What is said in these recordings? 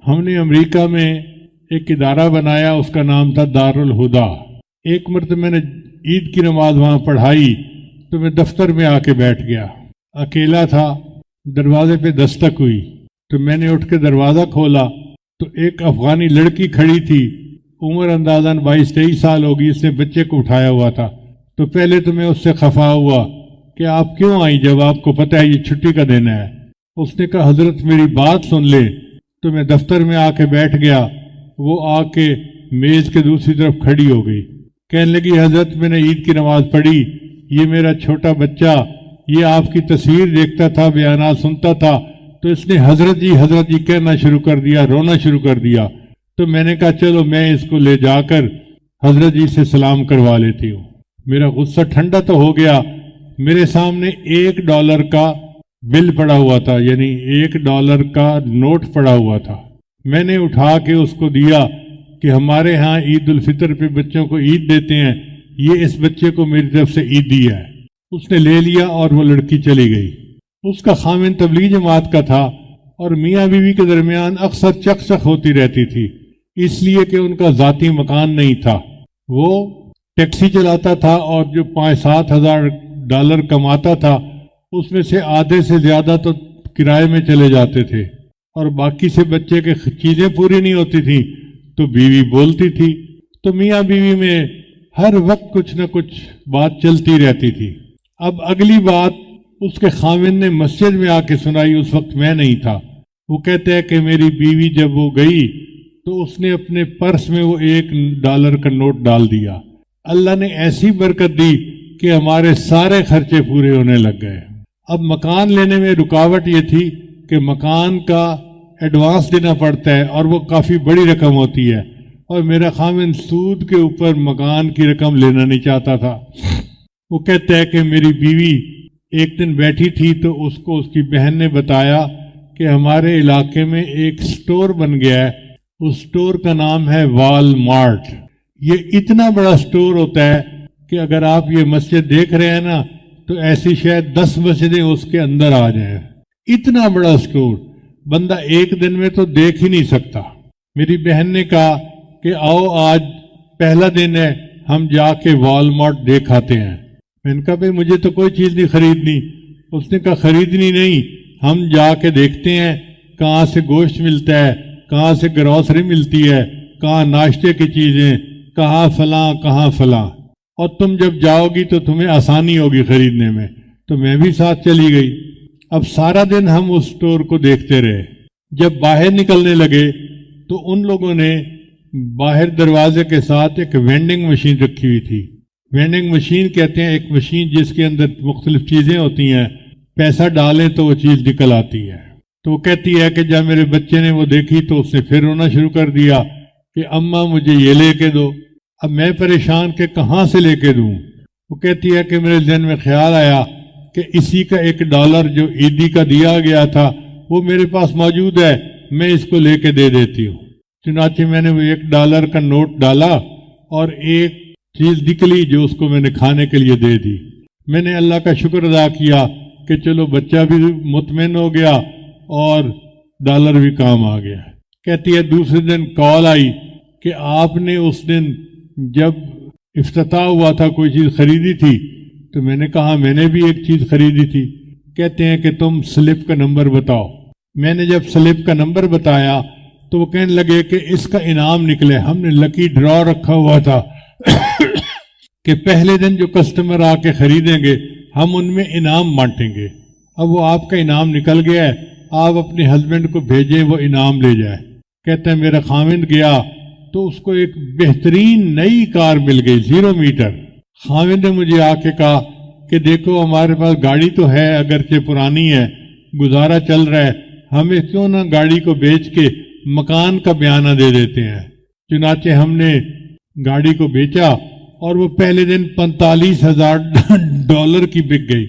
ہم نے امریکہ میں ایک ادارہ بنایا، اس کا نام تھا دارالہدا۔ ایک مرتبہ میں نے عید کی نماز وہاں پڑھائی تو میں دفتر میں آ کے بیٹھ گیا، اکیلا تھا۔ دروازے پہ دستک ہوئی تو میں نے اٹھ کے دروازہ کھولا تو ایک افغانی لڑکی کھڑی تھی، عمر اندازاً 22-23 سال ہوگی، اس نے بچے کو اٹھایا ہوا تھا۔ تو پہلے تو میں اس سے خفا ہوا کہ آپ کیوں آئیں جب آپ کو پتہ ہے یہ چھٹی کا دن ہے۔ اس نے کہا حضرت میری بات سن لے۔ تو میں دفتر میں آ کے بیٹھ گیا، وہ آ کے میز کے دوسری طرف کھڑی ہو گئی، کہنے لگی حضرت میں نے عید کی نماز پڑھی، یہ میرا چھوٹا بچہ یہ آپ کی تصویر دیکھتا تھا، بیانات سنتا تھا، تو اس نے حضرت جی کہنا شروع کر دیا، رونا شروع کر دیا۔ تو میں نے کہا چلو میں اس کو لے جا کر حضرت جی سے سلام کروا لیتی ہوں۔ میرا غصہ ٹھنڈا تو ہو گیا۔ میرے سامنے $1 کا بل پڑا ہوا تھا، یعنی $1 کا نوٹ پڑا ہوا تھا۔ میں نے اٹھا کے اس کو دیا کہ ہمارے ہاں عید الفطر پہ بچوں کو عید دیتے ہیں، یہ اس بچے کو میری طرف سے عید دیا ہے۔ اس نے لے لیا اور وہ لڑکی چلی گئی۔ اس کا خامن تبلیغ جماعت کا تھا اور میاں بیوی کے درمیان اکثر چک ہوتی رہتی تھی، اس لیے کہ ان کا ذاتی مکان نہیں تھا۔ وہ ٹیکسی چلاتا تھا اور جو $5-7 ہزار کماتا تھا اس میں سے آدھے سے زیادہ تو کرائے میں چلے جاتے تھے، اور باقی سے بچے کے چیزیں پوری نہیں ہوتی تھیں تو بیوی بولتی تھی۔ تو میاں بیوی میں ہر وقت کچھ نہ کچھ بات چلتی رہتی تھی۔ اب اگلی بات اس کے خاوند نے مسجد میں آ کے سنائی، اس وقت میں نہیں تھا۔ وہ کہتے ہیں کہ میری بیوی جب وہ گئی تو اس نے اپنے پرس میں وہ $1 کا نوٹ ڈال دیا۔ اللہ نے ایسی برکت دی کہ ہمارے سارے خرچے پورے ہونے لگ گئے۔ اب مکان لینے میں رکاوٹ یہ تھی کہ مکان کا ایڈوانس دینا پڑتا ہے اور وہ کافی بڑی رقم ہوتی ہے، اور میرا خاوند سود کے اوپر مکان کی رقم لینا نہیں چاہتا تھا۔ وہ کہتا ہے کہ میری بیوی ایک دن بیٹھی تھی تو اس کو اس کی بہن نے بتایا کہ ہمارے علاقے میں ایک سٹور بن گیا ہے، اس سٹور کا نام ہے وال مارٹ۔ یہ اتنا بڑا سٹور ہوتا ہے کہ اگر آپ یہ مسجد دیکھ رہے ہیں نا تو ایسی شاید 10 مسجدیں اس کے اندر آ جائیں۔ اتنا بڑا سٹور بندہ ایک دن میں تو دیکھ ہی نہیں سکتا۔ میری بہن نے کہا کہ آؤ آج پہلا دن ہے، ہم جا کے وال مارٹ دیکھ آتے ہیں۔ میں نے کہا بھئی مجھے تو کوئی چیز نہیں خریدنی۔ اس نے کہا خریدنی نہیں، ہم جا کے دیکھتے ہیں کہاں سے گوشت ملتا ہے، کہاں سے گروسری ملتی ہے، کہاں ناشتے کی چیزیں، کہاں فلاں، اور تم جب جاؤ گی تو تمہیں آسانی ہوگی خریدنے میں۔ تو میں بھی ساتھ چلی گئی۔ اب سارا دن ہم اس سٹور کو دیکھتے رہے۔ جب باہر نکلنے لگے تو ان لوگوں نے باہر دروازے کے ساتھ ایک وینڈنگ مشین رکھی ہوئی تھی۔ وینڈنگ مشین کہتے ہیں ایک مشین جس کے اندر مختلف چیزیں ہوتی ہیں، پیسہ ڈالیں تو وہ چیز نکل آتی ہے۔ تو وہ کہتی ہے کہ جب میرے بچے نے وہ دیکھی تو اس نے پھر رونا شروع کر دیا کہ اماں مجھے یہ لے کے دو۔ اب میں پریشان کہ کہاں سے لے کے دوں۔ وہ کہتی ہے کہ میرے ذہن میں خیال آیا کہ اسی کا $1 جو عیدی کا دیا گیا تھا وہ میرے پاس موجود ہے، میں اس کو لے کے دے دیتی ہوں۔ چنانچہ میں نے وہ $1 کا نوٹ ڈالا اور ایک چیز نکلی جو اس کو میں نے کھانے کے لیے دے دی۔ میں نے اللہ کا شکر ادا کیا کہ چلو بچہ بھی مطمئن ہو گیا اور ڈالر بھی کام آ گیا۔ کہتی ہے دوسرے دن کال آئی کہ آپ نے اس دن جب افتتاح ہوا تھا کوئی چیز خریدی تھی؟ تو میں نے کہا میں نے بھی ایک چیز خریدی تھی۔ کہتے ہیں کہ تم سلپ کا نمبر بتاؤ۔ میں نے جب سلپ کا نمبر بتایا تو وہ کہنے لگے کہ اس کا انعام نکلے۔ ہم نے لکی ڈرا رکھا ہوا تھا کہ پہلے دن جو کسٹمر آ کے خریدیں گے ہم ان میں انعام بانٹیں گے۔ اب وہ آپ کا انعام نکل گیا ہے، آپ اپنے ہسبینڈ کو بھیجیں وہ انعام لے جائے۔ کہتے ہیں میرا خاوند گیا تو اس کو ایک بہترین نئی کار مل گئی 0 میٹر۔ خاوند نے مجھے آ کے کہا کہ دیکھو ہمارے پاس گاڑی تو ہے اگرچہ پرانی ہے، گزارا چل رہا ہے، ہمیں کیوں نہ گاڑی کو بیچ کے مکان کا بیانہ دے دیتے ہیں۔ چنانچہ ہم نے گاڑی کو بیچا اور وہ پہلے دن $45,000 کی بک گئی۔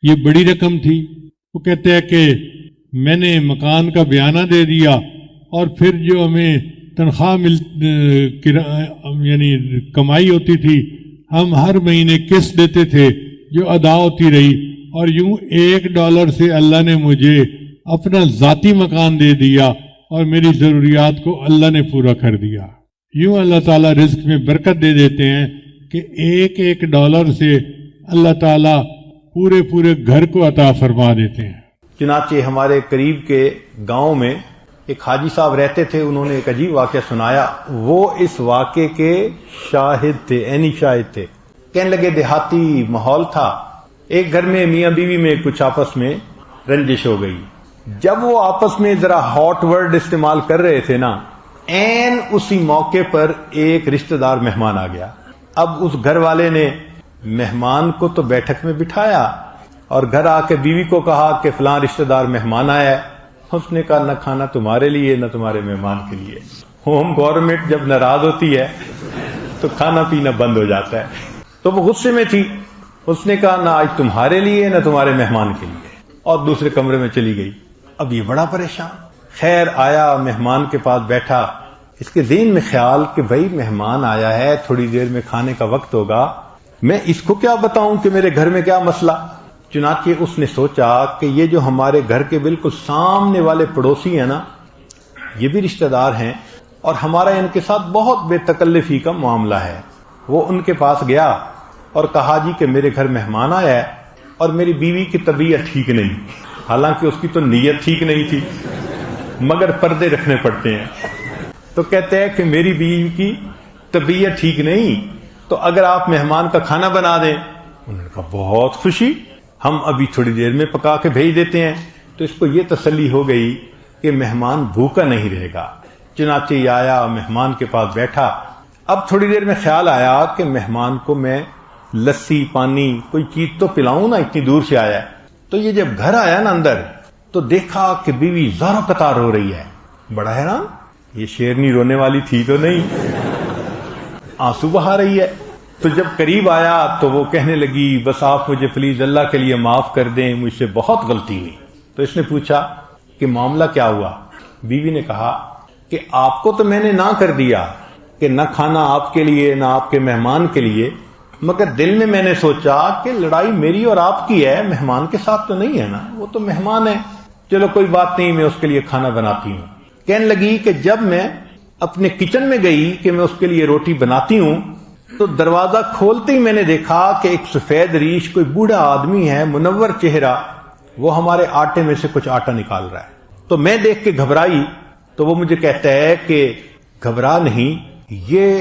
یہ بڑی رقم تھی۔ وہ کہتے ہیں کہ میں نے مکان کا بیانہ دے دیا اور پھر جو ہمیں تنخواہ یعنی کمائی ہوتی تھی ہم ہر مہینے قسط دیتے تھے جو ادا ہوتی رہی، اور یوں $1 سے اللہ نے مجھے اپنا ذاتی مکان دے دیا اور میری ضروریات کو اللہ نے پورا کر دیا۔ یوں اللہ تعالیٰ رزق میں برکت دے دیتے ہیں کہ ایک ایک ڈالر سے اللہ تعالیٰ پورے پورے گھر کو عطا فرما دیتے ہیں۔ چنانچہ ہمارے قریب کے گاؤں میں ایک حاجی صاحب رہتے تھے، انہوں نے ایک عجیب واقعہ سنایا۔ وہ اس واقعے کے شاہد تھے، عینی شاہد تھے۔ کہنے لگے دیہاتی ماحول تھا، ایک گھر میں میاں بیوی میں کچھ آپس میں رنجش ہو گئی۔ جب وہ آپس میں ذرا ہاٹ ورڈ استعمال کر رہے تھے نا، عین اسی موقع پر ایک رشتہ دار مہمان آ گیا۔ اب اس گھر والے نے مہمان کو تو بیٹھک میں بٹھایا اور گھر آ کے بیوی کو کہا کہ فلاں رشتہ دار مہمان آیا ہے۔ اس نے کہا نہ کھانا تمہارے لیے نہ تمہارے مہمان کے لیے۔ ہوم گورنمنٹ جب ناراض ہوتی ہے تو کھانا پینا بند ہو جاتا ہے۔ تو وہ غصے میں تھی، اس نے کہا نہ آج تمہارے لیے نہ تمہارے مہمان کے لیے، اور دوسرے کمرے میں چلی گئی۔ اب یہ بڑا پریشان، خیر آیا مہمان کے پاس بیٹھا، اس کے ذہن میں خیال کہ بھائی مہمان آیا ہے، تھوڑی دیر میں کھانے کا وقت ہوگا، میں اس کو کیا بتاؤں کہ میرے گھر میں کیا مسئلہ۔ چنانچہ اس نے سوچا کہ یہ جو ہمارے گھر کے بالکل سامنے والے پڑوسی ہیں نا، یہ بھی رشتہ دار ہیں اور ہمارا ان کے ساتھ بہت بے تکلفی کا معاملہ ہے۔ وہ ان کے پاس گیا اور کہا جی کہ میرے گھر مہمان آیا ہے اور میری بیوی کی طبیعت ٹھیک نہیں، حالانکہ اس کی تو نیت ٹھیک نہیں تھی مگر پردے رکھنے پڑتے ہیں۔ تو کہتے ہیں کہ میری بیوی کی طبیعت ٹھیک نہیں، تو اگر آپ مہمان کا کھانا بنا دیں۔ انہوں نے کہا بہت خوشی، ہم ابھی تھوڑی دیر میں پکا کے بھیج دیتے ہیں۔ تو اس کو یہ تسلی ہو گئی کہ مہمان بھوکا نہیں رہے گا۔ چنانچہ یہ آیا مہمان کے پاس بیٹھا۔ اب تھوڑی دیر میں خیال آیا کہ مہمان کو میں لسی پانی کوئی چیز تو پلاؤں نا، اتنی دور سے آیا ہے۔ تو یہ جب گھر آیا نا اندر تو دیکھا کہ بیوی زاروں قطار رو رہی ہے۔ بڑا حیران، یہ شیرنی رونے والی تھی تو نہیں، آنسو بہا رہی ہے۔ تو جب قریب آیا تو وہ کہنے لگی بس آپ مجھے پلیز اللہ کے لیے معاف کر دیں، مجھ سے بہت غلطی ہوئی۔ تو اس نے پوچھا کہ معاملہ کیا ہوا؟ بیوی نے کہا کہ آپ کو تو میں نے نہ کر دیا کہ نہ کھانا آپ کے لیے نہ آپ کے مہمان کے لیے، مگر دل میں نے سوچا کہ لڑائی میری اور آپ کی ہے، مہمان کے ساتھ تو نہیں ہے نا، وہ تو مہمان ہے، چلو کوئی بات نہیں، میں اس کے لیے کھانا بناتی ہوں۔ کہنے لگی کہ جب میں اپنے کچن میں گئی کہ میں اس کے لیے روٹی بناتی ہوں تو دروازہ کھولتے ہی میں نے دیکھا کہ ایک سفید ریش کوئی بوڑھا آدمی ہے، منور چہرہ، وہ ہمارے آٹے میں سے کچھ آٹا نکال رہا ہے۔ تو میں دیکھ کے گھبرائی تو وہ مجھے کہتا ہے کہ گھبرا نہیں، یہ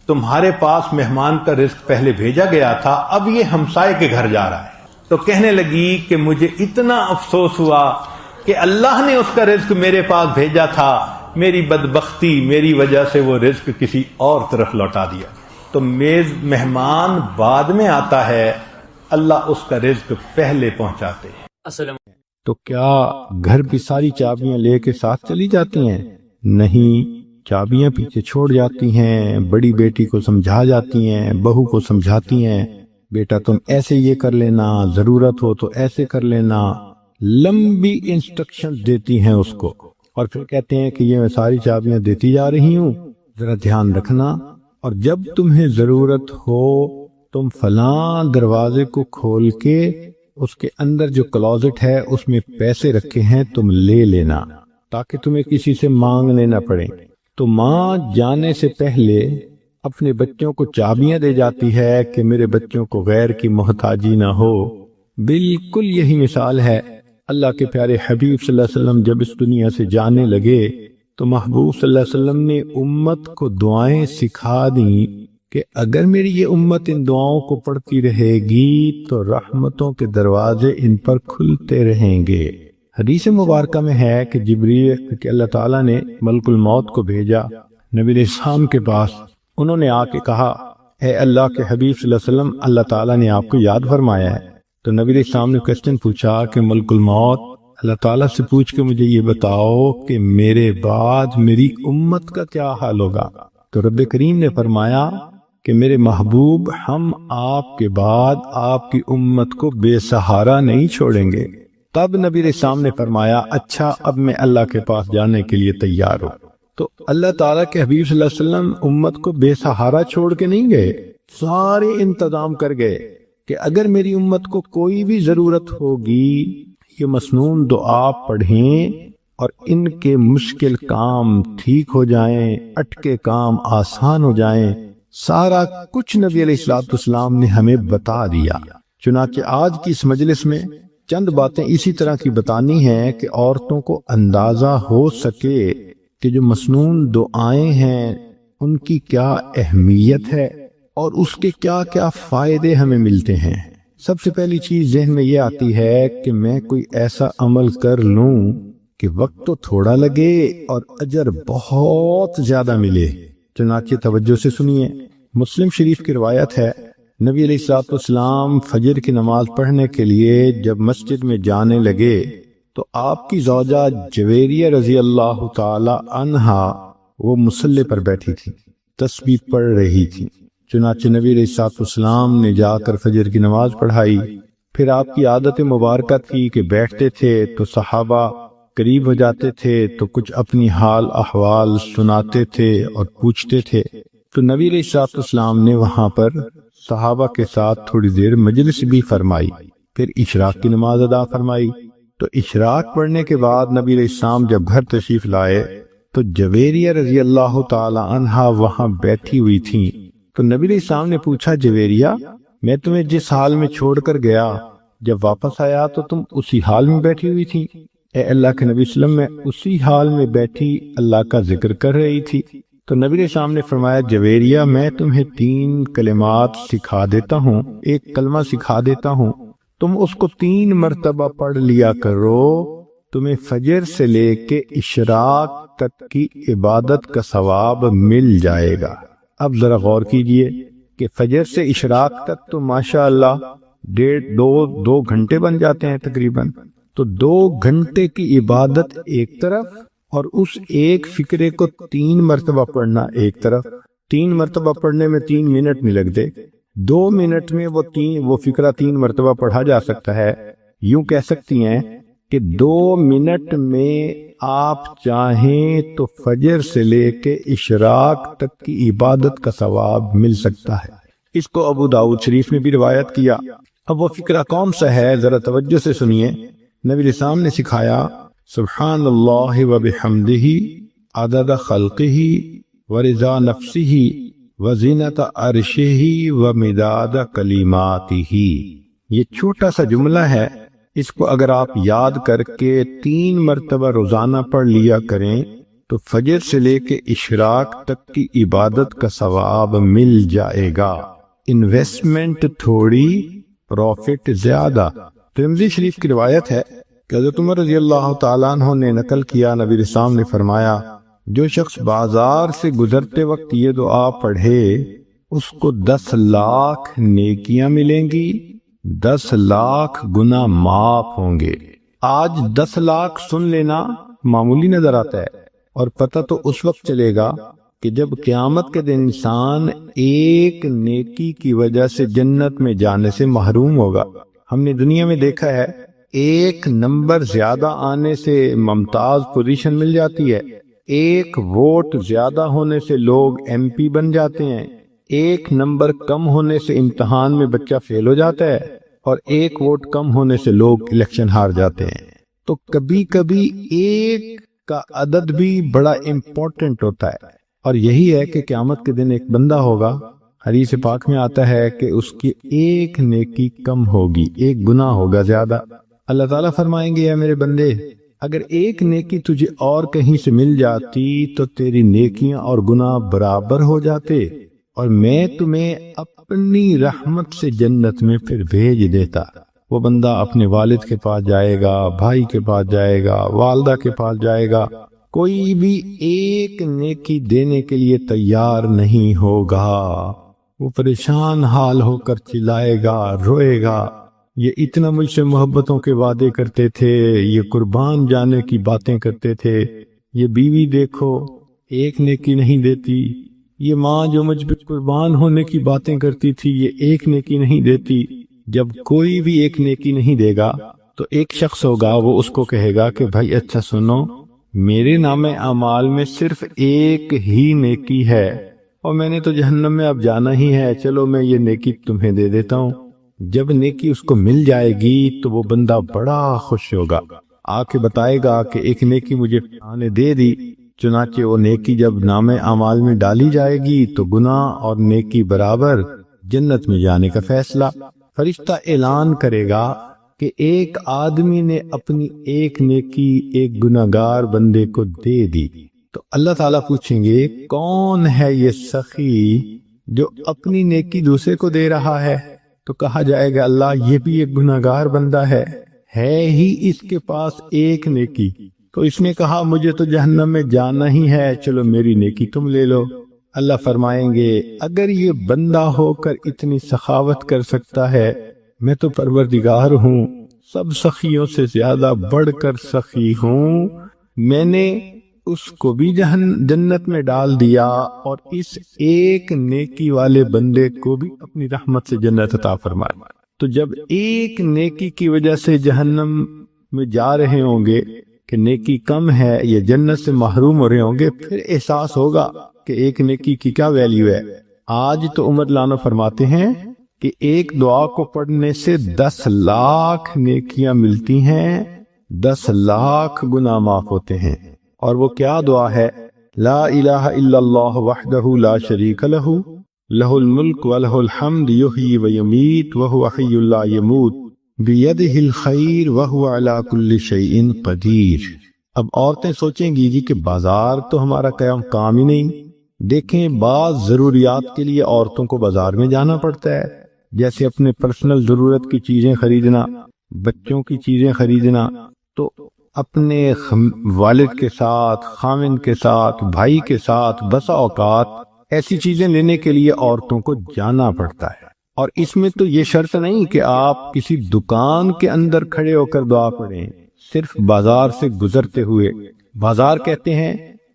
تمہارے پاس مہمان کا رزق پہلے بھیجا گیا تھا، اب یہ ہمسائے کے گھر جا رہا ہے۔ تو کہنے لگی کہ مجھے اتنا افسوس ہوا کہ اللہ نے اس کا رزق میرے پاس بھیجا تھا، میری بدبختی میری وجہ سے وہ رزق کسی اور طرف لوٹا دیا۔ تو میز مہمان بعد میں آتا ہے، اللہ اس کا رزق پہلے پہنچاتے ہیں۔ تو کیا گھر کی ساری چابیاں لے کے ساتھ چلی جاتی ہیں؟ نہیں، چابیاں پیچھے چھوڑ جاتی ہیں، بڑی بیٹی کو سمجھا جاتی ہیں، بہو کو سمجھاتی ہیں بیٹا تم ایسے یہ کر لینا، ضرورت ہو تو ایسے کر لینا، لمبی انسٹرکشن دیتی ہیں اس کو، اور پھر کہتے ہیں کہ یہ میں ساری چابیاں دیتی جا رہی ہوں، ذرا دھیان رکھنا، اور جب تمہیں ضرورت ہو تم فلاں دروازے کو کھول کے اس کے اندر جو کلوزٹ ہے اس میں پیسے رکھے ہیں تم لے لینا تاکہ تمہیں کسی سے مانگنے نہ پڑے۔ تو ماں جانے سے پہلے اپنے بچوں کو چابیاں دے جاتی ہے کہ میرے بچوں کو غیر کی محتاجی نہ ہو۔ بالکل یہی مثال ہے۔ اللہ کے پیارے حبیب صلی اللہ علیہ وسلم جب اس دنیا سے جانے لگے تو محبوب صلی اللہ علیہ وسلم نے امت کو دعائیں سکھا دیں کہ اگر میری یہ امت ان دعاؤں کو پڑھتی رہے گی تو رحمتوں کے دروازے ان پر کھلتے رہیں گے۔ حدیث مبارکہ میں ہے کہ جبریل کہ اللہ تعالیٰ نے ملک الموت کو بھیجا نبی علیہ السلام کے پاس، انہوں نے آ کے کہا اے اللہ کے حبیب صلی اللہ علیہ وسلم، اللہ تعالیٰ نے آپ کو یاد فرمایا ہے۔ تو نبی علیہ السلام نے کوسچن پوچھا کہ ملک الموت اللہ تعالیٰ سے پوچھ کے مجھے یہ بتاؤ کہ میرے بعد میری امت کا کیا حال ہوگا؟ تو رب کریم نے فرمایا کہ میرے محبوب ہم آپ کے بعد آپ کی امت کو بے سہارا نہیں چھوڑیں گے۔ تب نبی علیہ السلام نے فرمایا اچھا اب میں اللہ کے پاس جانے کے لیے تیار ہوں۔ تو اللہ تعالیٰ کے حبیب صلی اللہ علیہ وسلم امت کو بے سہارا چھوڑ کے نہیں گئے، سارے انتظام کر گئے کہ اگر میری امت کو کوئی بھی ضرورت ہوگی یہ مسنون دعا پڑھیں اور ان کے مشکل کام ٹھیک ہو جائیں، اٹکے کام آسان ہو جائیں، سارا کچھ نبی علیہ الصلوۃ والسلام نے ہمیں بتا دیا۔ چنانچہ آج کی اس مجلس میں چند باتیں اسی طرح کی بتانی ہیں کہ عورتوں کو اندازہ ہو سکے کہ جو مسنون دعائیں ہیں ان کی کیا اہمیت ہے اور اس کے کیا کیا فائدے ہمیں ملتے ہیں۔ سب سے پہلی چیز ذہن میں یہ آتی ہے کہ میں کوئی ایسا عمل کر لوں کہ وقت تو تھوڑا لگے اور اجر بہت زیادہ ملے۔ چنانچہ توجہ سے سنیے، مسلم شریف کی روایت ہے، نبی علیہ الصلوۃ والسلام فجر کی نماز پڑھنے کے لیے جب مسجد میں جانے لگے تو آپ کی زوجہ جویریہ رضی اللہ تعالی عنہا وہ مصلی پر بیٹھی تھی، تسبیح پڑھ رہی تھی۔ چنانچہ نبی علیہ الصلوۃ والسلام نے جا کر فجر کی نماز پڑھائی۔ پھر آپ کی عادت مبارکہ تھی کہ بیٹھتے تھے تو صحابہ قریب ہو جاتے تھے تو کچھ اپنی حال احوال سناتے تھے اور پوچھتے تھے، تو نبی علیہ الصلوۃ والسلام نے وہاں پر صحابہ کے ساتھ تھوڑی دیر مجلس بھی فرمائی، پھر اشراق کی نماز ادا فرمائی۔ تو اشراق پڑھنے کے بعد نبی علیہ السلام جب گھر تشریف لائے تو جویریہ رضی اللہ تعالی عنہا وہاں بیٹھی ہوئی تھیں۔ تو نبی علیہ السلام نے پوچھا، جویریہ میں تمہیں جس حال میں چھوڑ کر گیا جب واپس آیا تو تم اسی حال میں بیٹھی ہوئی تھی؟ اے اللہ کے نبی صلی اللہ علیہ وسلم، میں اسی حال میں بیٹھی اللہ کا ذکر کر رہی تھی۔ تو نبی علیہ السلام نے فرمایا، جویریہ میں تمہیں 3 کلمات سکھا دیتا ہوں، ایک کلمہ سکھا دیتا ہوں، تم اس کو 3 مرتبہ پڑھ لیا کرو، تمہیں فجر سے لے کے اشراق تک کی عبادت کا ثواب مل جائے گا۔ اب ذرا غور کیجئے کہ فجر سے اشراق تک تو ماشاءاللہ 2 گھنٹے بن جاتے ہیں تقریباً، تو 2 گھنٹے کی عبادت ایک طرف اور اس ایک فکرے کو 3 مرتبہ پڑھنا ایک طرف۔ 3 مرتبہ پڑھنے میں 3 منٹ نہیں لگتے، 2 منٹ میں وہ فکرہ 3 مرتبہ پڑھا جا سکتا ہے۔ یوں کہہ سکتی ہیں کہ 2 منٹ میں آپ چاہیں تو فجر سے لے کے اشراق تک کی عبادت کا ثواب مل سکتا ہے۔ اس کو ابو داؤد شریف نے بھی روایت کیا۔ اب وہ فکرہ کون سا ہے ذرا توجہ سے سنیے۔ نبی علیہ السلام نے سکھایا، سبحان اللہ و بحمدہ عدد خلقہ و رضا نفسہ و زینت عرشہ و مداد کلماتہ۔ یہ چھوٹا سا جملہ ہے، اس کو اگر آپ یاد کر کے 3 مرتبہ روزانہ پڑھ لیا کریں تو فجر سے لے کے اشراق تک کی عبادت کا ثواب مل جائے گا۔ انویسٹمنٹ تھوڑی، پروفٹ زیادہ۔ ترمذی شریف کی روایت ہے کہ حضرت عمر رضی اللہ تعالیٰ عنہ نے نقل کیا، نبی علیہ السلام نے فرمایا، جو شخص بازار سے گزرتے وقت یہ دعا پڑھے اس کو 10 لاکھ نیکیاں ملیں گی، 10 لاکھ گناہ معاف ہوں گے۔ آج 10 لاکھ سن لینا معمولی نظر آتا ہے، اور پتہ تو اس وقت چلے گا کہ جب قیامت کے دن انسان ایک نیکی کی وجہ سے جنت میں جانے سے محروم ہوگا۔ ہم نے دنیا میں دیکھا ہے، ایک نمبر زیادہ آنے سے ممتاز پوزیشن مل جاتی ہے، ایک ووٹ زیادہ ہونے سے لوگ ایم پی بن جاتے ہیں، ایک نمبر کم ہونے سے امتحان میں بچہ فیل ہو جاتا ہے، اور ایک ووٹ کم ہونے سے لوگ الیکشن ہار جاتے ہیں۔ تو کبھی کبھی ایک کا عدد بھی بڑا امپورٹنٹ ہوتا ہے، اور یہی ہے کہ قیامت کے دن ایک بندہ ہوگا، حدیث پاک میں آتا ہے کہ اس کی ایک نیکی کم ہوگی، ایک گناہ ہوگا زیادہ۔ اللہ تعالیٰ فرمائیں گے، اے میرے بندے، اگر ایک نیکی تجھے اور کہیں سے مل جاتی تو تیری نیکیاں اور گناہ برابر ہو جاتے، اور میں تمہیں اپنی رحمت سے جنت میں پھر بھیج دیتا۔ وہ بندہ اپنے والد کے پاس جائے گا، بھائی کے پاس جائے گا، والدہ کے پاس جائے گا، کوئی بھی ایک نیکی دینے کے لیے تیار نہیں ہوگا۔ وہ پریشان حال ہو کر چلائے گا، روئے گا، یہ اتنا مجھ سے محبتوں کے وعدے کرتے تھے، یہ قربان جانے کی باتیں کرتے تھے، یہ بیوی دیکھو ایک نیکی نہیں دیتی، یہ ماں جو مجھ پہ قربان ہونے کی باتیں کرتی تھی یہ ایک نیکی نہیں دیتی۔ جب کوئی بھی ایک نیکی نہیں دے گا تو ایک شخص ہوگا، وہ اس کو کہے گا کہ بھائی اچھا سنو، میرے نام اعمال میں صرف ایک ہی نیکی ہے اور میں نے تو جہنم میں اب جانا ہی ہے، چلو میں یہ نیکی تمہیں دے دیتا ہوں۔ جب نیکی اس کو مل جائے گی تو وہ بندہ بڑا خوش ہوگا۔ آ کے بتائے گا کہ ایک نیکی مجھے فلاں نے دے دی، چنانچہ وہ نیکی جب نام اعمال میں ڈالی جائے گی تو گناہ اور نیکی برابر، جنت میں جانے کا فیصلہ۔ فرشتہ اعلان کرے گا کہ ایک آدمی نے اپنی ایک نیکی ایک گناہگار بندے کو دے دی، تو اللہ تعالیٰ پوچھیں گے کون ہے یہ سخی جو اپنی نیکی دوسرے کو دے رہا ہے؟ تو کہا جائے گا اللہ یہ بھی ایک گناہگار بندہ ہے ہی اس کے پاس ایک نیکی۔ تو اس نے کہا مجھے تو جہنم میں جانا ہی ہے، چلو میری نیکی تم لے لو۔ اللہ فرمائیں گے اگر یہ بندہ ہو کر اتنی سخاوت کر سکتا ہے، میں تو پروردگار ہوں، سب سخیوں سے زیادہ بڑھ کر سخی ہوں، میں نے اس کو بھی جنت میں ڈال دیا اور اس ایک نیکی والے بندے کو بھی اپنی رحمت سے جنت عطا فرمایا۔ تو جب ایک نیکی کی وجہ سے جہنم میں جا رہے ہوں گے کہ نیکی کم ہے یا جنت سے محروم ہو رہے ہوں گے، پھر احساس ہوگا کہ ایک نیکی کی کیا ویلیو ہے۔ آج تو عمر لانو فرماتے ہیں کہ ایک دعا کو پڑھنے سے 10 لاکھ نیکیاں ملتی ہیں، 10 لاکھ گناہ معاف ہوتے ہیں۔ اور وہ کیا دعا ہے؟ لا الہ الا اللہ وحدہ لا شریک لہ، لہ الملک ولہ الحمد یحیی ویمیت وہو حی لا یموت بیدہ الخیر وہو علی کل شیء قدیر۔ اب عورتیں سوچیں گی جی کہ بازار تو ہمارا کام ہی نہیں۔ دیکھیں بعض ضروریات کے لیے عورتوں کو بازار میں جانا پڑتا ہے، جیسے اپنے پرسنل ضرورت کی چیزیں خریدنا، بچوں کی چیزیں خریدنا، تو اپنے والد کے ساتھ، خامن کے ساتھ، بھائی کے ساتھ بسا اوقات ایسی چیزیں لینے کے لیے عورتوں کو جانا پڑتا ہے۔ اور اس میں تو یہ شرط نہیں کہ آپ کسی دکان کے اندر کھڑے ہو کر دعا پڑھیں، صرف بازار سے گزرتے ہوئے۔ بازار کہتے ہیں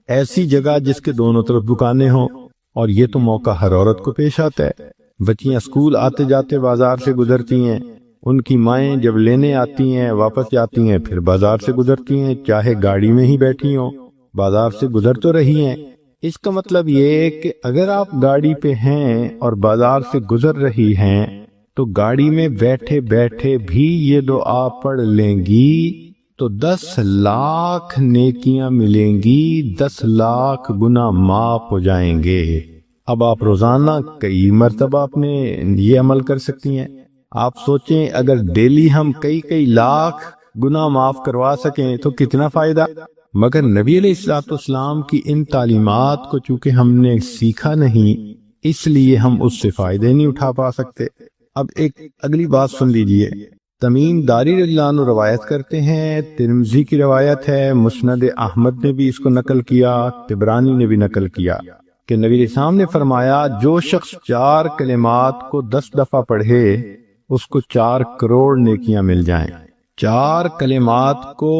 ایسی جگہ جس کے دونوں طرف دکانیں ہوں، اور یہ تو موقع ہر عورت کو پیش آتا ہے۔ بچیاں اسکول آتے جاتے بازار سے گزرتی ہیں، ان کی مائیں جب لینے آتی ہیں واپس جاتی ہیں پھر بازار سے گزرتی ہیں، چاہے گاڑی میں ہی بیٹھی ہوں بازار سے گزر تو رہی ہیں۔ اس کا مطلب یہ کہ اگر آپ گاڑی پہ ہیں اور بازار سے گزر رہی ہیں تو گاڑی میں بیٹھے بیٹھے بھی یہ دعا پڑھ لیں گی تو 10 لاکھ نیکیاں ملیں گی، 10 لاکھ گناہ معاف ہو جائیں گے۔ اب آپ روزانہ کئی مرتبہ اپنے یہ عمل کر سکتی ہیں۔ آپ سوچیں اگر ڈیلی ہم کئی لاکھ گناہ معاف کروا سکیں تو کتنا فائدہ۔ مگر نبی علیہ الصلوۃ والسلام کی ان تعلیمات کو چونکہ ہم نے سیکھا نہیں، اس لیے ہم اس سے فائدے نہیں اٹھا پا سکتے۔ اب ایک اگلی بات سن لیجئے، تمیم داری رضی اللہ عنہ روایت کرتے ہیں، ترمذی کی روایت ہے، مسند احمد نے بھی اس کو نقل کیا، طبرانی نے بھی نقل کیا کہ نبی علیہ السلام نے فرمایا جو شخص 4 کلمات کو 10 دفعہ پڑھے اس کو 4 کروڑ نیکیاں مل جائیں۔ 4 کلمات کو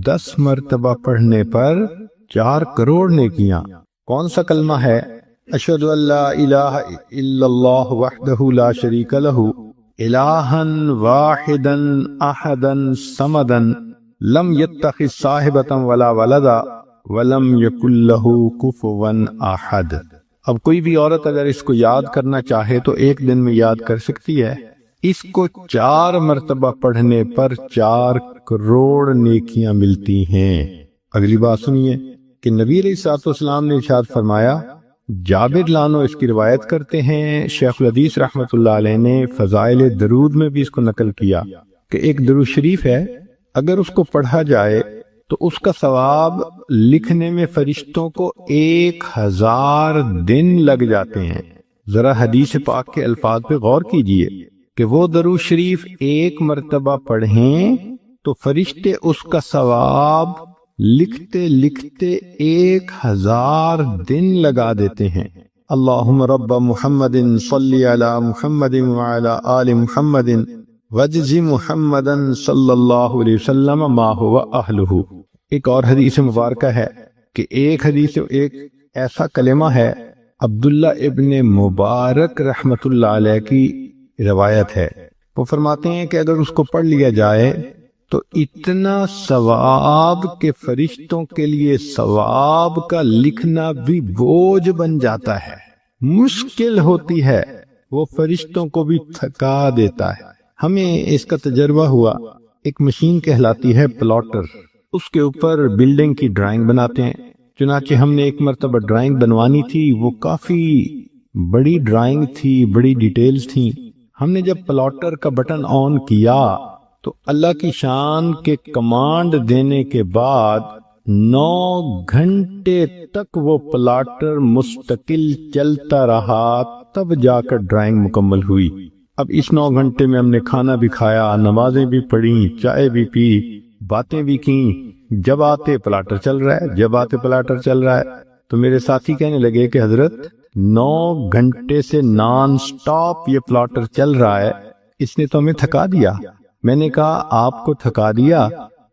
10 مرتبہ پڑھنے پر 4 کروڑ نیکیاں۔ کون سا کلمہ ہے؟ اشہد ان لا الہ الا اللہ وحدہ لا شریک لہ الہا واحدا احدا صمدا لم یتخذ صاحبۃ ولا ولدا ولم یکن لہ کفوا احد۔ اب کوئی بھی عورت اگر اس کو یاد کرنا چاہے تو ایک دن میں یاد کر سکتی ہے۔ اس کو 4 مرتبہ پڑھنے پر 4 کروڑ نیکیاں ملتی ہیں۔ اگلی بات سنیے کہ نبی علیہ الصلوۃ والسلام نے ارشاد فرمایا، جابر لانو اس کی روایت کرتے ہیں، شیخ الحدیث رحمۃ اللہ علیہ نے فضائل درود میں بھی اس کو نقل کیا کہ ایک درود شریف ہے، اگر اس کو پڑھا جائے تو اس کا ثواب لکھنے میں فرشتوں کو 1000 دن لگ جاتے ہیں۔ ذرا حدیث پاک کے الفاظ پہ غور کیجئے کہ وہ درود شریف 1 مرتبہ پڑھیں تو فرشتے اس کا ثواب لکھتے لکھتے 1000 دن لگا دیتے ہیں۔ اللہم رب محمد صلی علی محمد وعلی آل محمد وجز محمدا صلی اللہ علیہ وسلم ما هو اہلہ۔ ایک اور حدیث مبارکہ ہے کہ ایک ایسا کلمہ ہے، عبداللہ ابن مبارک رحمت اللہ علیہ کی روایت ہے، وہ فرماتے ہیں کہ اگر اس کو پڑھ لیا جائے تو اتنا ثواب کہ فرشتوں کے لیے ثواب کا لکھنا بھی بوجھ بن جاتا ہے، مشکل ہوتی ہے، وہ فرشتوں کو بھی تھکا دیتا ہے۔ ہمیں اس کا تجربہ ہوا ایک مشین کہلاتی ہے پلاٹر، اس کے اوپر بلڈنگ کی ڈرائنگ بناتے ہیں۔ چنانچہ ہم نے ایک مرتبہ ڈرائنگ بنوانی تھی، وہ کافی بڑی ڈرائنگ تھی، بڑی ڈیٹیلز تھیں۔ ہم نے جب پلاٹر کا بٹن آن کیا تو اللہ کی شان کے کمانڈ دینے کے بعد 9 گھنٹے تک وہ پلاٹر مستقل چلتا رہا، تب جا کر ڈرائنگ مکمل ہوئی۔ اب اس 9 گھنٹے میں ہم نے کھانا بھی کھایا، نمازیں بھی پڑھیں، چائے بھی پی، باتیں بھی کیں۔ جب آتے پلاٹر چل رہا ہے، جب آتے پلاٹر چل رہا ہے۔ تو میرے ساتھی کہنے لگے کہ حضرت 9 گھنٹے سے نان سٹاپ یہ پلاٹر چل رہا ہے، اس نے تو ہمیں تھکا دیا۔ میں نے کہا آپ کو تھکا دیا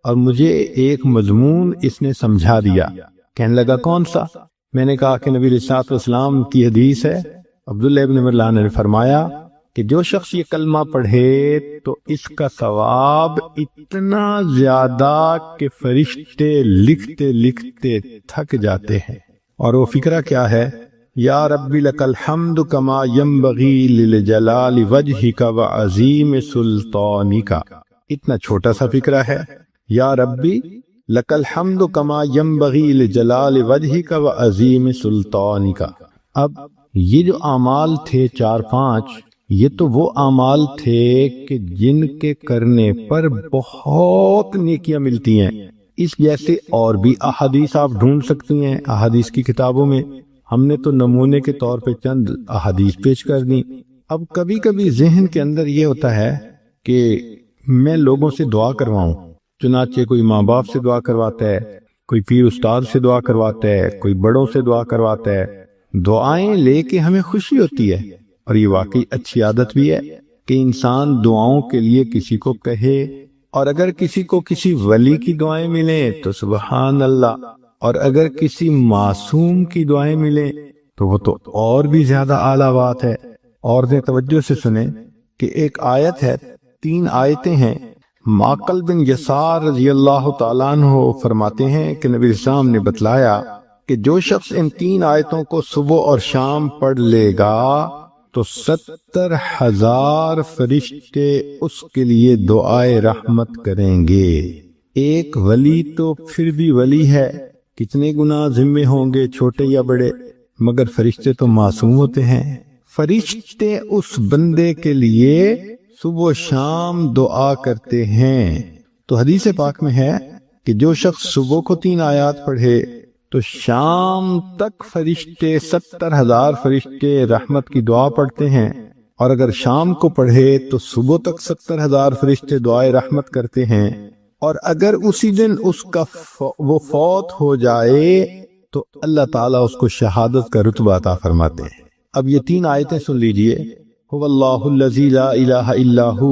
اور مجھے ایک مضمون اس نے سمجھا دیا۔ کہنے لگا کون سا؟ میں نے کہا کہ نبی علیہ الصلوۃ والسلام کی حدیث ہے، عبداللہ ابن مرلان نے فرمایا کہ جو شخص یہ کلمہ پڑھے تو اس کا ثواب اتنا زیادہ کہ فرشتے لکھتے لکھتے تھک جاتے ہیں۔ اور وہ فکرہ کیا ہے؟ یا ربی لک الحمد کما ینبغی لجلال وجہک وعظیم سلطانک۔ اتنا چھوٹا سا فکرہ ہے، یا ربی لک الحمد کما ینبغی لجلال وجہک وعظیم سلطانک۔ اب یہ جو اعمال تھے 4-5، یہ تو وہ اعمال تھے کہ جن کے کرنے پر بہت نیکیاں ملتی ہیں۔ اس جیسے اور بھی احادیث آپ ڈھونڈ سکتی ہیں احادیث کی کتابوں میں۔ ہم نے تو نمونے کے طور پہ چند احادیث پیش کر دیں۔ اب کبھی کبھی ذہن کے اندر یہ ہوتا ہے کہ میں لوگوں سے دعا کرواؤں، چنانچہ کوئی ماں باپ سے دعا کرواتا ہے، کوئی پیر استاد سے دعا کرواتا ہے، کوئی بڑوں سے دعا کرواتا ہے۔ دعائیں لے کے ہمیں خوشی ہوتی ہے، اور یہ واقعی اچھی عادت بھی ہے کہ انسان دعاؤں کے لیے کسی کو کہے، اور اگر کسی کو کسی ولی کی دعائیں ملیں تو سبحان اللہ، اور اگر کسی معصوم کی دعائیں ملیں تو وہ تو اور بھی زیادہ اعلیٰ بات ہے۔ اور نے توجہ سے سنیں کہ ایک آیت ہے، 3 آیتیں ہیں۔ معقل بن یسار رضی اللہ تعالیٰ عنہ فرماتے ہیں کہ نبی اسلام نے بتلایا کہ جو شخص ان 3 آیتوں کو صبح اور شام پڑھ لے گا تو 70,000 فرشتے اس کے لیے دعائے رحمت کریں گے۔ ایک ولی تو پھر بھی ولی ہے، کتنے گناہ ذمے ہوں گے چھوٹے یا بڑے، مگر فرشتے تو معصوم ہوتے ہیں۔ فرشتے اس بندے کے لیے صبح و شام دعا کرتے ہیں۔ تو حدیث پاک میں ہے کہ جو شخص صبح کو 3 آیات پڑھے تو شام تک فرشتے 70,000 فرشتے رحمت کی دعا پڑھتے ہیں، اور اگر شام کو پڑھے تو صبح تک 70,000 فرشتے دعائے رحمت کرتے ہیں، اور اگر اسی دن اس کا وہ فوت ہو جائے تو اللہ تعالیٰ اس کو شہادت کا رتبہ عطا فرماتے ہیں۔ اب یہ 3 آیتیں سن لیجئے۔ هو اللہ الذی لا الہ الا هو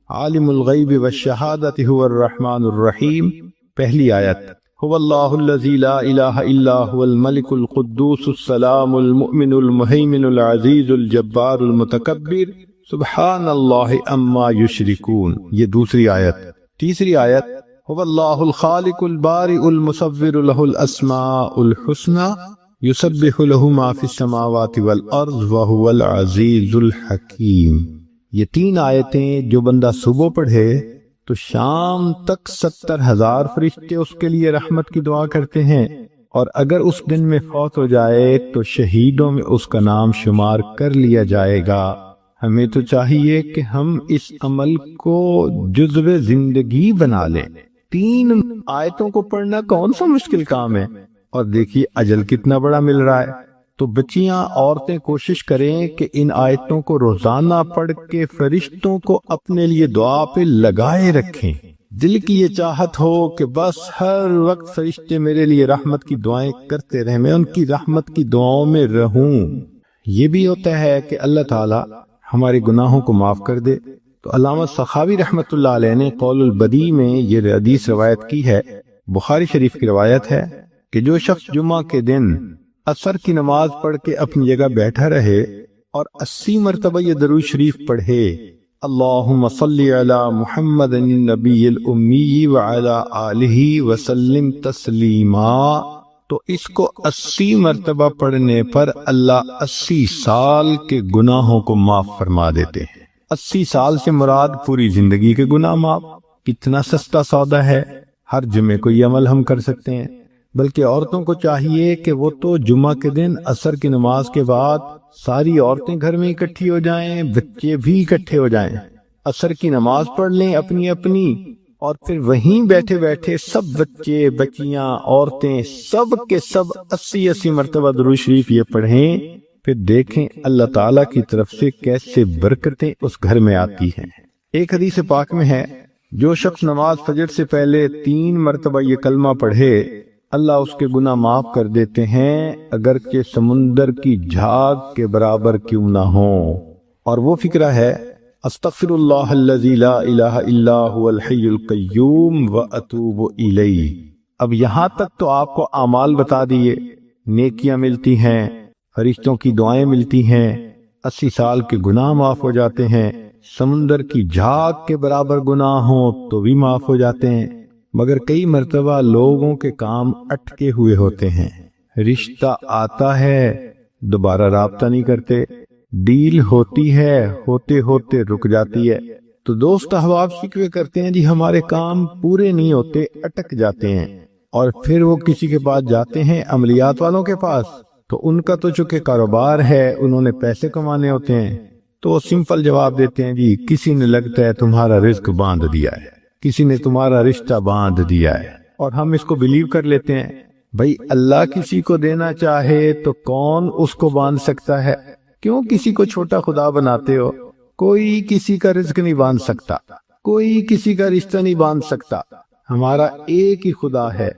عالم الغیب والشہادۃ هو الرحمن الرحیم۔ پہلی آیت، هو اللہ الذی لا الہ الا هو الملک القدوس السلام المؤمن المہیمن العزیز الجبار المتکبر سبحان اللہ عما یشرکون۔ یہ دوسری آیت۔ تیسری آیت، هو اللہ الخالق البارئ المصور له الاسماء الحسنى یسبح له ما فی السماوات والارض وهو العزیز الحکیم۔ یہ 3 آیتیں جو بندہ صبح پڑھے تو شام تک 70,000 فرشتے اس کے لیے رحمت کی دعا کرتے ہیں، اور اگر اس دن میں فوت ہو جائے تو شہیدوں میں اس کا نام شمار کر لیا جائے گا۔ ہمیں تو چاہیے کہ ہم اس عمل کو جزو زندگی بنا لیں۔ 3 آیتوں کو پڑھنا کون سا مشکل کام ہے، اور دیکھیے اجل کتنا بڑا مل رہا ہے۔ تو بچیاں، عورتیں کوشش کریں کہ ان آیتوں کو روزانہ پڑھ کے فرشتوں کو اپنے لیے دعا پہ لگائے رکھیں۔ دل کی یہ چاہت ہو کہ بس ہر وقت فرشتے میرے لیے رحمت کی دعائیں کرتے رہیں، میں ان کی رحمت کی دعاؤں میں رہوں۔ یہ بھی ہوتا ہے کہ اللہ تعالی ہمارے گناہوں کو معاف کر دے۔ تو علامہ سخاوی رحمۃ اللہ علیہ نے قول البدیع میں یہ حدیث روایت کی ہے، بخاری شریف کی روایت ہے کہ جو شخص جمعہ کے دن عصر کی نماز پڑھ کے اپنی جگہ بیٹھا رہے اور 80 مرتبہ یہ درود شریف پڑھے، اللہم صلی علی محمد النبی الامی وعلی آلہ وسلم تسلیما، تو اس کو 80 مرتبہ پڑھنے پر اللہ 80 سال کے گناہوں کو معاف فرما دیتے ہیں۔ 80 سال سے مراد پوری زندگی کے گناہ معاف۔ کتنا سستا سودا ہے، ہر جمعے کو یہ عمل ہم کر سکتے ہیں۔ بلکہ عورتوں کو چاہیے کہ وہ تو جمعہ کے دن عصر کی نماز کے بعد ساری عورتیں گھر میں اکٹھی ہو جائیں، بچے بھی اکٹھے ہو جائیں، عصر کی نماز پڑھ لیں اپنی اپنی، اور پھر وہیں بیٹھے بیٹھے سب بچے بچیاں عورتیں سب کے سب 80 مرتبہ درود شریف یہ پڑھیں، پھر دیکھیں اللہ تعالیٰ کی طرف سے کیسے برکتیں اس گھر میں آتی ہیں۔ ایک حدیث پاک میں ہے، جو شخص نماز فجر سے پہلے 3 مرتبہ یہ کلمہ پڑھے اللہ اس کے گناہ معاف کر دیتے ہیں، اگرچہ سمندر کی جھاگ کے برابر کیوں نہ ہوں۔ اور وہ فکرہ ہے، استغفر اللہ الذی لا الہ الا هو الحی القیوم واتوب الیہ۔ اب یہاں تک تو آپ کو اعمال بتا دیے، نیکیاں ملتی ہیں، فرشتوں کی دعائیں ملتی ہیں، 80 سال کے گناہ معاف ہو جاتے ہیں، سمندر کی جھاگ کے برابر گناہ ہوں تو بھی معاف ہو جاتے ہیں، مگر کئی مرتبہ لوگوں کے کام اٹکے ہوئے ہوتے ہیں، رشتہ آتا ہے دوبارہ رابطہ نہیں کرتے، ڈیل ہوتی ہے ہوتے ہوتے رک جاتی ہے، تو دوست احباب شکوے کرتے ہیں جی ہمارے کام پورے نہیں ہوتے، اٹک جاتے ہیں، اور پھر وہ کسی کے پاس جاتے ہیں عملیات والوں کے پاس، تو ان کا تو چونکہ کاروبار ہے، انہوں نے پیسے کمانے ہوتے ہیں، تو وہ سمپل جواب دیتے ہیں جی کسی نے لگتا ہے تمہارا رزق باندھ دیا ہے، کسی نے تمہارا رشتہ باندھ دیا ہے، اور ہم اس کو بلیو کر لیتے ہیں۔ بھائی اللہ کسی کو دینا چاہے تو کون اس کو باندھ سکتا ہے؟ کیوں کسی کو چھوٹا خدا بناتے ہو؟ کوئی کسی کا رزق نہیں باندھ سکتا، کوئی کسی کا رشتہ نہیں باندھ سکتا، ہمارا ایک ہی خدا ہے،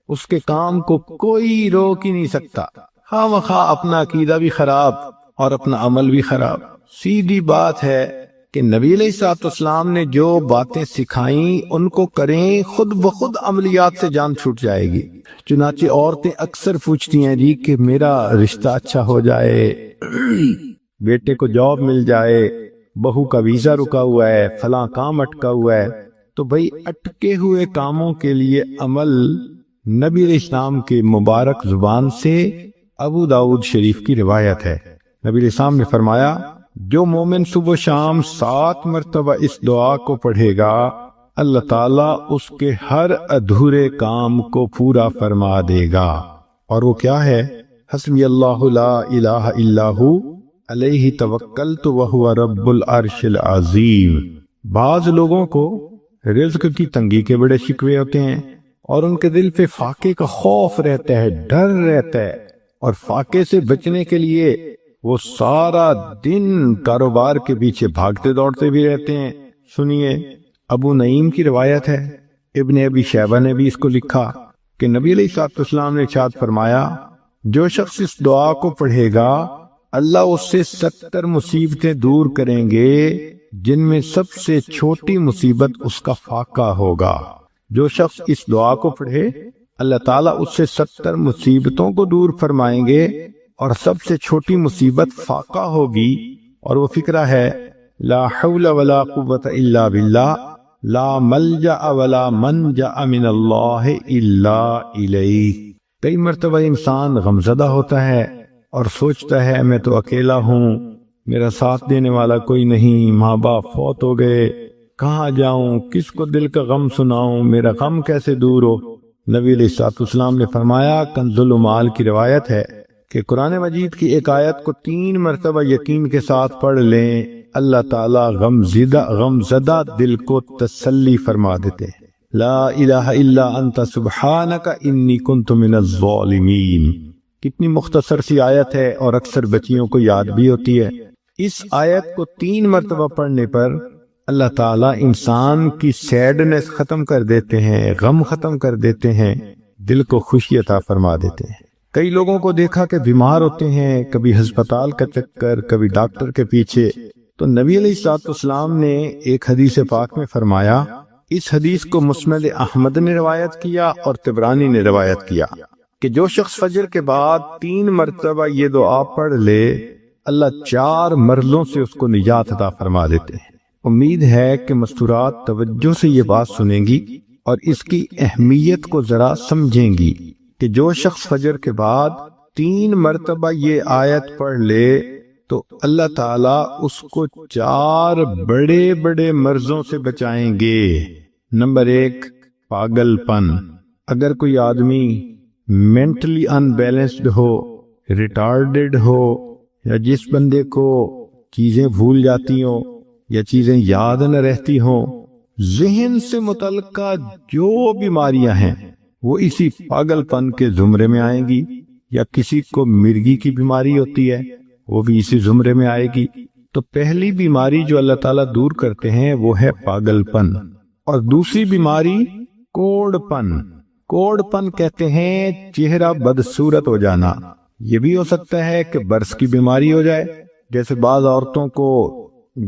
اس کے کام کو کوئی روک ہی نہیں سکتا، خواہ مخواہ اپنا عقیدہ بھی خراب اور اپنا عمل بھی خراب۔ سیدھی بات ہے کہ نبی علیہ الصلوۃ والسلام نے جو باتیں سکھائیں ان کو کریں، خود بخود عملیات سے جان چھوٹ جائے گی۔ چنانچہ عورتیں اکثر پوچھتی ہیں جی کہ میرا رشتہ اچھا ہو جائے، بیٹے کو جاب مل جائے، بہو کا ویزا رکا ہوا ہے، فلاں کام اٹکا ہوا ہے، تو بھئی اٹکے ہوئے کاموں کے لیے عمل نبی علیہ السلام کے مبارک زبان سے ابو داؤد شریف کی روایت ہے۔ نبی علیہ السلام نے فرمایا جو مومن صبح و شام 7 مرتبہ اس دعا کو پڑھے گا اللہ تعالیٰ اس کے ہر ادھورے کام کو پورا فرما دے گا، اور وہ کیا ہے؟ حسبی اللہ لا الہ الا ہو علیہ توکلت وہو رب العرش العظیم۔ بعض لوگوں کو رزق کی تنگی کے بڑے شکوے ہوتے ہیں، اور ان کے دل پہ فاقے کا خوف رہتا ہے، ڈر رہتا ہے، اور فاقے سے بچنے کے لیے وہ سارا دن کاروبار کے پیچھے بھاگتے دوڑتے بھی رہتے ہیں۔ سنیے، ابو نعیم کی روایت ہے، ابن ابی شیبہ نے بھی اس کو لکھا کہ نبی علیہ الصلوۃ والسلام نے ارشاد فرمایا جو شخص اس دعا کو پڑھے گا اللہ اس سے 70 مصیبتیں دور کریں گے، جن میں سب سے چھوٹی مصیبت اس کا فاقہ ہوگا۔ جو شخص اس دعا کو پڑھے اللہ تعالیٰ اس سے 70 مصیبتوں کو دور فرمائیں گے، اور سب سے چھوٹی مصیبت فاقہ ہوگی، اور وہ فکرہ ہے لا حول ولا قوت الا باللہ، لا ملجأ ولا منجأ من اللہ الا الیہ۔ کئی مرتبہ انسان غمزدہ ہوتا ہے اور سوچتا ہے میں تو اکیلا ہوں، میرا ساتھ دینے والا کوئی نہیں، ماں باپ فوت ہو گئے، کہاں جاؤں، کس کو دل کا غم سناؤں، میرا غم کیسے دور ہو؟ نبی علیہ الصلوۃ والسلام نے فرمایا، کنز المال کی روایت ہے کہ قرآن مجید کی ایک آیت کو 3 مرتبہ یقین کے ساتھ پڑھ لیں اللہ تعالیٰ غمزدہ دل کو تسلی فرما دیتے ہیں۔ لا الہ الا انت سبحانک انی کنت من الظالمین۔ کتنی مختصر سی آیت ہے اور اکثر بچیوں کو یاد بھی ہوتی ہے۔ اس آیت کو 3 مرتبہ پڑھنے پر اللہ تعالیٰ انسان کی سیڈنس ختم کر دیتے ہیں، غم ختم کر دیتے ہیں، دل کو خوشی عطا فرما دیتے ہیں۔ کئی لوگوں کو دیکھا کہ بیمار ہوتے ہیں، کبھی ہسپتال کا چکر، کبھی ڈاکٹر کے پیچھے، تو نبی علیہ الصلوۃ والسلام نے ایک حدیث پاک میں فرمایا، اس حدیث کو مسند احمد نے روایت کیا اور طبرانی نے روایت کیا کہ جو شخص فجر کے بعد 3 مرتبہ یہ دعا پڑھ لے اللہ 4 مرضوں سے اس کو نجات عطا فرما دیتے ہیں۔ امید ہے کہ مستورات توجہ سے یہ بات سنیں گی اور اس کی اہمیت کو ذرا سمجھیں گی کہ جو شخص فجر کے بعد 3 مرتبہ یہ آیت پڑھ لے تو اللہ تعالیٰ اس کو 4 بڑے بڑے مرضوں سے بچائیں گے۔ نمبر 1 پاگل پن. اگر کوئی آدمی مینٹلی انبیلنسڈ ہو، ریٹارڈڈ ہو، یا جس بندے کو چیزیں بھول جاتی ہوں یا چیزیں یاد نہ رہتی ہوں، ذہن سے متعلقہ جو بیماریاں ہیں وہ اسی پاگل پن کے زمرے میں آئیں گی. یا کسی کو مرگی کی بیماری ہوتی ہے وہ بھی اسی زمرے میں آئے گی. تو پہلی بیماری جو اللہ تعالیٰ دور کرتے ہیں وہ ہے پاگل پن. اور دوسری بیماری کوڑ پن. کوڑ پن کہتے ہیں چہرہ بدصورت ہو جانا. یہ بھی ہو سکتا ہے کہ برس کی بیماری ہو جائے، جیسے بعض عورتوں کو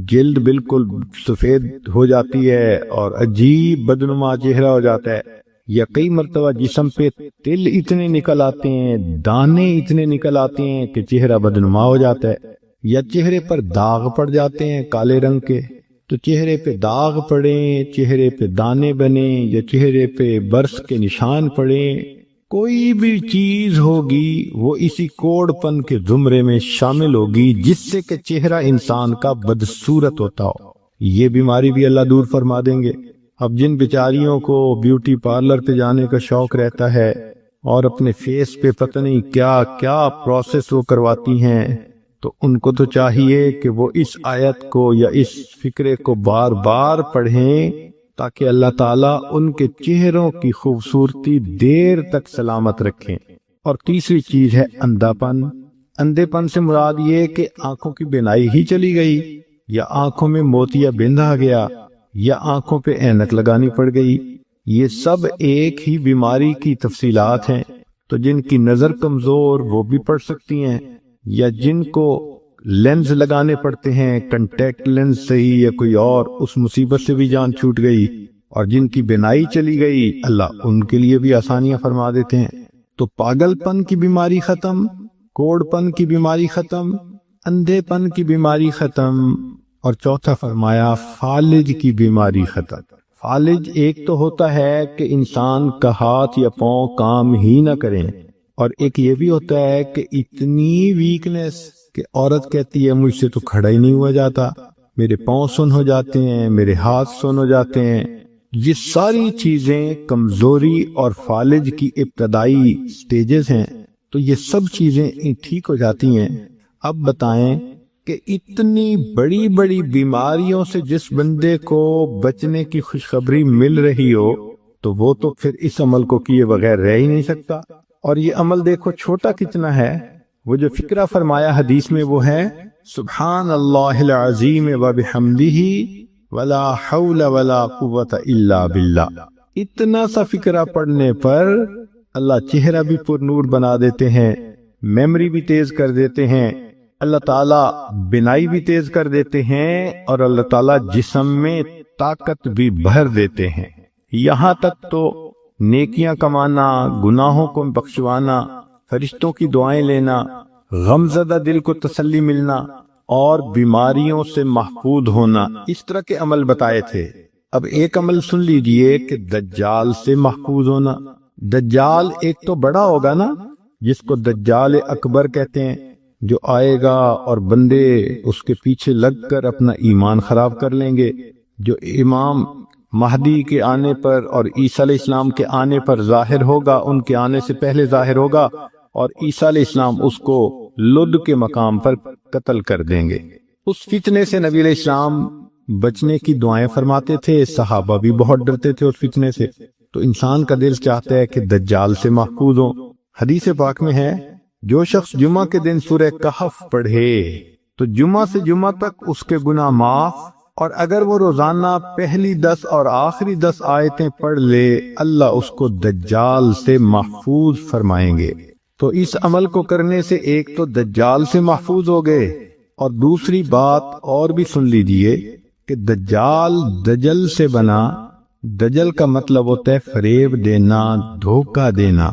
جلد بالکل سفید ہو جاتی ہے اور عجیب بدنما چہرہ ہو جاتا ہے، یا کئی مرتبہ جسم پہ تل اتنے نکل آتے ہیں، دانے اتنے نکل آتے ہیں کہ چہرہ بدنما ہو جاتا ہے، یا چہرے پر داغ پڑ جاتے ہیں کالے رنگ کے. تو چہرے پہ داغ پڑیں، چہرے پہ دانے بنیں، یا چہرے پہ برس کے نشان پڑیں، کوئی بھی چیز ہوگی وہ اسی کوڑ پن کے زمرے میں شامل ہوگی جس سے کہ چہرہ انسان کا بدصورت ہوتا ہو. یہ بیماری بھی اللہ دور فرما دیں گے. اب جن بیچاریوں کو بیوٹی پارلر پہ جانے کا شوق رہتا ہے اور اپنے فیس پہ پتہ نہیں کیا کیا پروسیس وہ کرواتی ہیں، تو ان کو تو چاہیے کہ وہ اس آیت کو یا اس فکرے کو بار بار پڑھیں تاکہ اللہ تعالیٰ ان کے چہروں کی خوبصورتی دیر تک سلامت رکھیں. اور تیسری چیز ہے اندھا پن. اندھے پن سے مراد یہ کہ آنکھوں کی بینائی ہی چلی گئی، یا آنکھوں میں موتیا بند آ گیا، یا آنکھوں پہ اینک لگانی پڑ گئی. یہ سب ایک ہی بیماری کی تفصیلات ہیں. تو جن کی نظر کمزور وہ بھی پڑھ سکتی ہیں، یا جن کو لینز لگانے پڑتے ہیں، کنٹیکٹ لینز صحیح یا کوئی اور، اس مصیبت سے بھی جان چھوٹ گئی. اور جن کی بینائی چلی گئی اللہ ان کے لیے بھی آسانیاں فرما دیتے ہیں. تو پاگل پن کی بیماری ختم، کوڑ پن کی بیماری ختم، اندھے پن کی بیماری ختم، اور چوتھا فرمایا فالج کی بیماری ختم. فالج ایک تو ہوتا ہے کہ انسان کا ہاتھ یا پاؤں کام ہی نہ کریں، اور ایک یہ بھی ہوتا ہے کہ اتنی ویکنس کہ عورت کہتی ہے مجھ سے تو کھڑا ہی نہیں ہوا جاتا، میرے پاؤں سن ہو جاتے ہیں، میرے ہاتھ سن ہو جاتے ہیں. یہ ساری چیزیں کمزوری اور فالج کی ابتدائی سٹیجز ہیں. تو یہ سب چیزیں ٹھیک ہو جاتی ہیں. اب بتائیں کہ اتنی بڑی بڑی بیماریوں سے جس بندے کو بچنے کی خوشخبری مل رہی ہو تو وہ تو پھر اس عمل کو کیے بغیر رہ ہی نہیں سکتا. اور یہ عمل دیکھو چھوٹا کتنا ہے. وہ جو فکرہ فرمایا حدیث میں وہ ہے سبحان اللہ العظیم وبحمدہ ولا حول ولا قوت الا باللہ. اتنا سا فکرہ پڑھنے پر اللہ چہرہ بھی پر نور بنا دیتے ہیں، میموری بھی تیز کر دیتے ہیں، اللہ تعالیٰ بینائی بھی تیز کر دیتے ہیں، اور اللہ تعالیٰ جسم میں طاقت بھی بھر دیتے ہیں. یہاں تک تو نیکیاں کمانا، گناہوں کو بخشوانا، فرشتوں کی دعائیں لینا، غمزدہ دل کو تسلی ملنا، اور بیماریوں سے محفوظ ہونا، اس طرح کے عمل بتائے تھے. اب ایک عمل سن لیجئے کہ دجال سے محفوظ ہونا. دجال ایک تو بڑا ہوگا نا، جس کو دجال اکبر کہتے ہیں، جو آئے گا اور بندے اس کے پیچھے لگ کر اپنا ایمان خراب کر لیں گے، جو امام مہدی کے آنے پر اور عیسیٰ علیہ السلام کے آنے پر ظاہر ہوگا، ان کے آنے سے پہلے ظاہر ہوگا، اور عیسیٰ علیہ السلام اس کو لد کے مقام پر قتل کر دیں گے. اس فتنے سے نبی علیہ السلام بچنے کی دعائیں فرماتے تھے، صحابہ بھی بہت ڈرتے تھے اس فتنے سے. تو انسان کا دل چاہتا ہے کہ دجال سے محفوظ ہو. حدیث پاک میں ہے جو شخص جمعہ کے دن سورہ کہف پڑھے تو جمعہ سے جمعہ تک اس کے گناہ معاف، اور اگر وہ روزانہ پہلی 10 اور آخری 10 آیتیں پڑھ لے اللہ اس کو دجال سے محفوظ فرمائیں گے. تو اس عمل کو کرنے سے ایک تو دجال سے محفوظ ہو گئے، اور دوسری بات اور بھی سن لیجئے کہ دجال دجل سے بنا. دجل کا مطلب ہوتا ہے فریب دینا، دھوکہ دینا،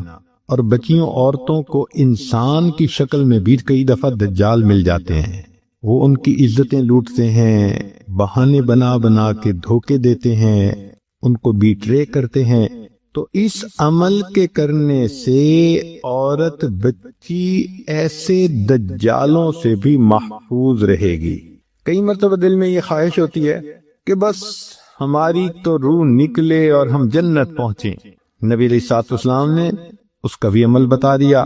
اور بچیوں عورتوں کو انسان کی شکل میں بھی کئی دفعہ دجال مل جاتے ہیں. وہ ان کی عزتیں لوٹتے ہیں، بہانے بنا بنا کے دھوکے دیتے ہیں، ان کو بیٹرے کرتے ہیں. تو اس عمل کے کرنے سے عورت بچی ایسے دجالوں سے بھی محفوظ رہے گی. کئی مرتبہ دل میں یہ خواہش ہوتی ہے کہ بس ہماری تو روح نکلے اور ہم جنت پہنچیں۔ نبی علیہ الصلوۃ والسلام نے اس کا بھی عمل بتا دیا۔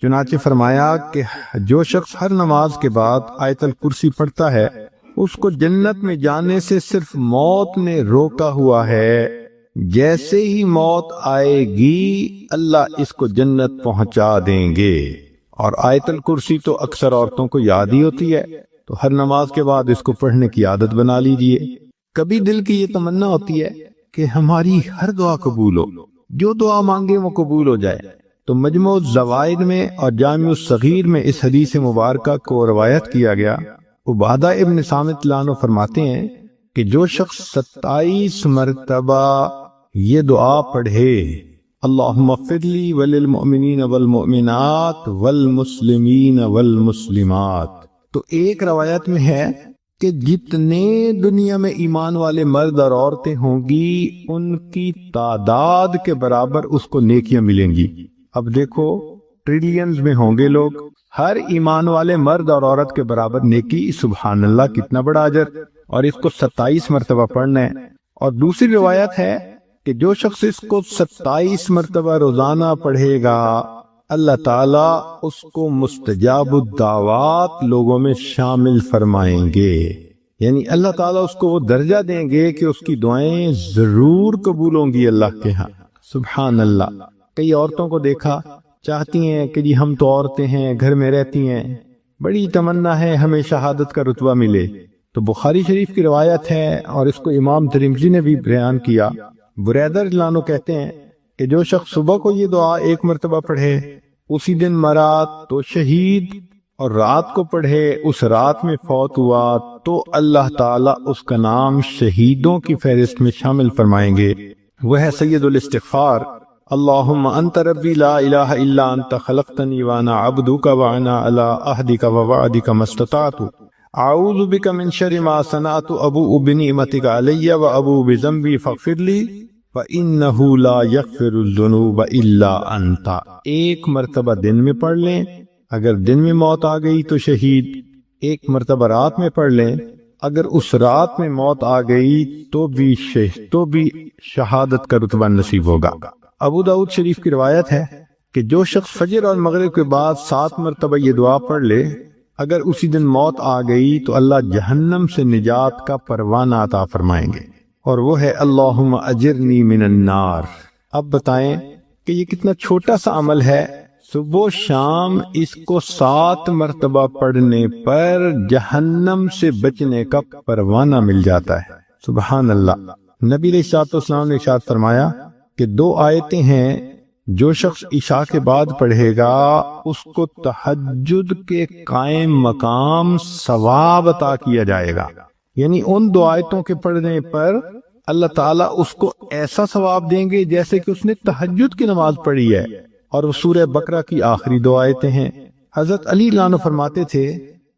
چنانچہ فرمایا کہ جو شخص ہر نماز کے بعد آیت الکرسی پڑھتا ہے اس کو جنت میں جانے سے صرف موت نے روکا ہوا ہے، جیسے ہی موت آئے گی اللہ اس کو جنت پہنچا دیں گے۔ اور آیت الکرسی تو اکثر عورتوں کو یاد ہی ہوتی ہے، تو ہر نماز کے بعد اس کو پڑھنے کی عادت بنا لیجئے۔ کبھی دل کی یہ تمنا ہوتی ہے کہ ہماری ہر دعا قبول ہو، جو دعا مانگے وہ قبول ہو جائے، تو مجموع الزوائد میں اور جامع الصغیر میں اس حدیث مبارکہ کو روایت کیا گیا۔ عبادہ ابن صامت عنہ فرماتے ہیں کہ جو شخص 27 مرتبہ یہ دعا پڑھے، اللہم اغفر لی وللمؤمنین والمؤمنات والمسلمین والمسلمات، تو ایک روایت میں ہے کہ جتنے دنیا میں ایمان والے مرد اور عورتیں ہوں گی ان کی تعداد کے برابر اس کو نیکیاں ملیں گی۔ اب دیکھو ٹریلینز میں ہوں گے لوگ، ہر ایمان والے مرد اور عورت کے برابر نیکی، سبحان اللہ کتنا بڑا اجر، اور اس کو 27 مرتبہ پڑھنا ہے۔ اور دوسری روایت ہے کہ جو شخص اس کو 27 مرتبہ روزانہ پڑھے گا اللہ تعالیٰ اس کو مستجاب الدعوات لوگوں میں شامل فرمائیں گے، یعنی اللہ تعالیٰ اس کو وہ درجہ دیں گے کہ اس کی دعائیں ضرور قبول ہوں گی اللہ کے ہاں۔ سبحان اللہ۔ کئی عورتوں کو دیکھا چاہتی ہیں کہ جی ہم تو عورتیں ہیں، گھر میں رہتی ہیں، بڑی تمنا ہے ہمیں شہادت کا رتبہ ملے، تو بخاری شریف کی روایت ہے اور اس کو امام ترمذی نے بھی بیان کیا۔ بریدہ رضی اللہ عنہ کہتے ہیں کہ جو شخص صبح کو یہ دعا 1 مرتبہ پڑھے اسی دن مرا تو شہید، اور رات کو پڑھے اس رات میں فوت ہوا تو اللہ تعالیٰ اس کا نام شہیدوں کی فہرست میں شامل فرمائیں گے۔ وہ ہے سید الاستغفار، اللہم انت ربی لا الہ الا انت خلقتنی وانا عبدک وانا علی عہدک ووعدک ما استطعت اعوذ بک من شر ما صنعت ابوء بنعمتک علی وابوء بذنبی فاغفر لی فإنہ لا یغفر الذنوب الا انت۔ 1 مرتبہ دن میں پڑھ لیں، اگر دن میں موت آ گئی تو شہید، 1 مرتبہ رات میں پڑھ لیں، اگر اس رات میں موت آ گئی تو بھی شہادت کا رتبہ نصیب ہوگا۔ ابو داؤد شریف کی روایت ہے کہ جو شخص فجر اور مغرب کے بعد 7 مرتبہ یہ دعا پڑھ لے، اگر اسی دن موت آ گئی تو اللہ جہنم سے نجات کا پروانہ عطا فرمائیں گے، اور وہ ہے اللہم اجرنی من النار۔ اب بتائیں کہ یہ کتنا چھوٹا سا عمل ہے، صبح و شام اس کو 7 مرتبہ پڑھنے پر جہنم سے بچنے کا پروانہ مل جاتا ہے۔ سبحان اللہ۔ نبی علیہ الصلوۃ والسلام نے ارشاد فرمایا کہ 2 آیتیں ہیں جو شخص عشاء کے بعد پڑھے گا اس کو تہجد کے قائم مقام ثواب عطا کیا جائے گا، یعنی ان 2 آیتوں کے پڑھنے پر اللہ تعالیٰ اس کو ایسا ثواب دیں گے جیسے کہ اس نے تہجد کی نماز پڑھی ہے، اور وہ سورہ بقرہ کی آخری 2 آیتیں ہیں۔ حضرت علی رضی اللہ عنہ فرماتے تھے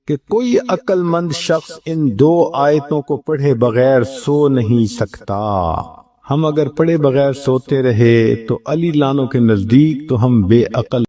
کہ کوئی عقل مند شخص ان 2 آیتوں کو پڑھے بغیر سو نہیں سکتا۔ ہم اگر پڑھے بغیر سوتے رہے تو علی رضی اللہ عنہ کے نزدیک تو ہم بے عقل